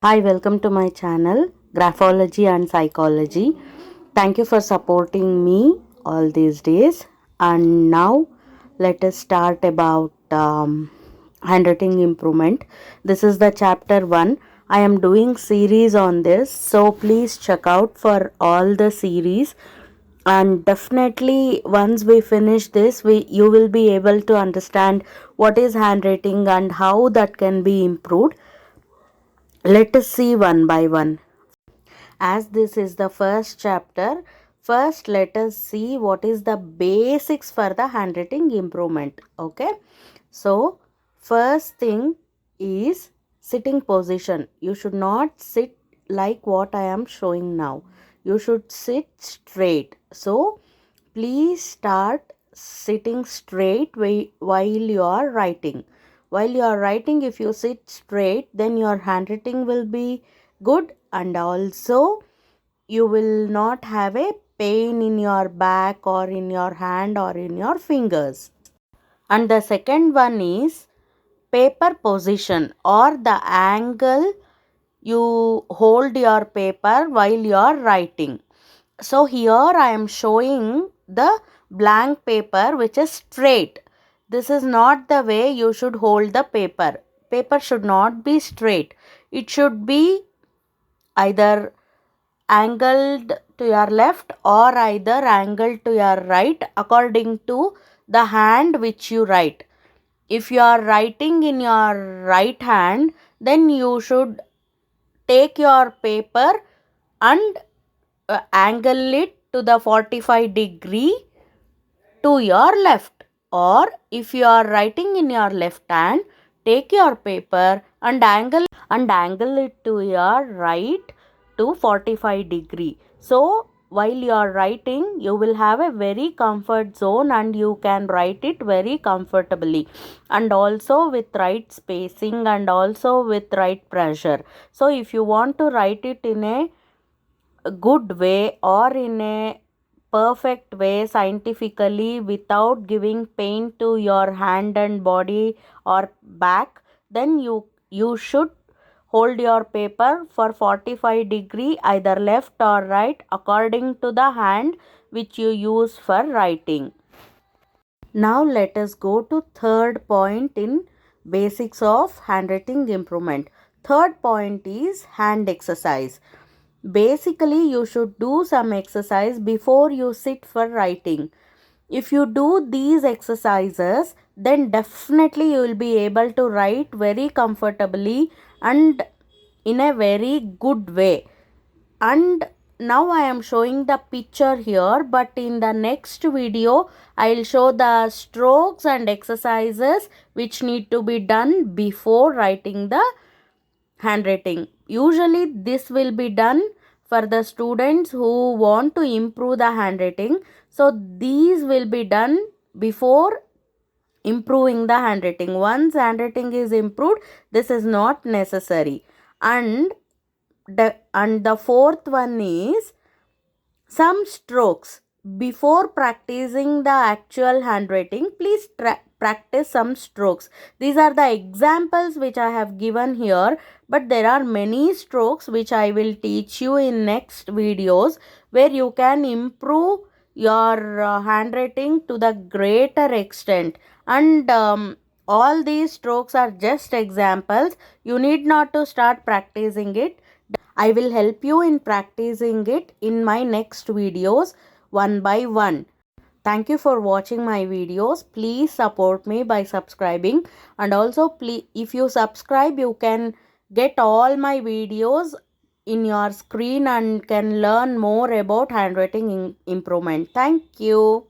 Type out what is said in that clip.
Hi, welcome to my channel, Graphology and Psychology. Thank you for supporting me all these days. And now let us start about handwriting improvement. This is the chapter 1. I am doing series on this, so please check out for all the series. And definitely once we finish this, you will be able to understand what is handwriting and how that can be improved. Let us see one by one. As this is the first chapter, first let us see what is the basics for the handwriting improvement. Okay. So, first thing is sitting position. You should not sit like what I am showing now. You should sit straight. So, please start sitting straight while you are writing. While you are writing, if you sit straight, then your handwriting will be good, and also you will not have a pain in your back or in your hand or in your fingers. And the second one is paper position, or the angle you hold your paper while you are writing. So here I am showing the blank paper which is straight. This is not the way you should hold the paper. Paper should not be straight. It should be either angled to your left or either angled to your right according to the hand which you write. If you are writing in your right hand, then you should take your paper and angle it to the 45-degree to your left. Or if you are writing in your left hand, take your paper and angle it to your right to 45-degree. So while you are writing, you will have a very comfort zone and you can write it very comfortably, and also with right spacing and also with right pressure. So if you want to write it in a good way or in a perfect way scientifically without giving pain to your hand and body or back, then you should hold your paper for 45-degree either left or right according to the hand which you use for writing. Now let us go to third point in basics of handwriting improvement. Third point is hand exercise. Basically, you should do some exercise before you sit for writing. If you do these exercises, then definitely you will be able to write very comfortably and in a very good way. And now I am showing the picture here, but in the next video I will show the strokes and exercises which need to be done before writing the handwriting. Usually this will be done for the students who want to improve the handwriting. So these will be done before improving the handwriting. Once handwriting is improved, this is not necessary. And the fourth one is some strokes. Before practicing the actual handwriting, please practice some strokes. These are the examples which I have given here, but there are many strokes which I will teach you in next videos where you can improve your handwriting to the greater extent. And all these strokes are just examples. You need not to start practicing it. I will help you in practicing it in my next videos one by one. Thank you for watching my videos. Please support me by subscribing, and also please, if you subscribe, you can get all my videos in your screen and can learn more about handwriting improvement. Thank you.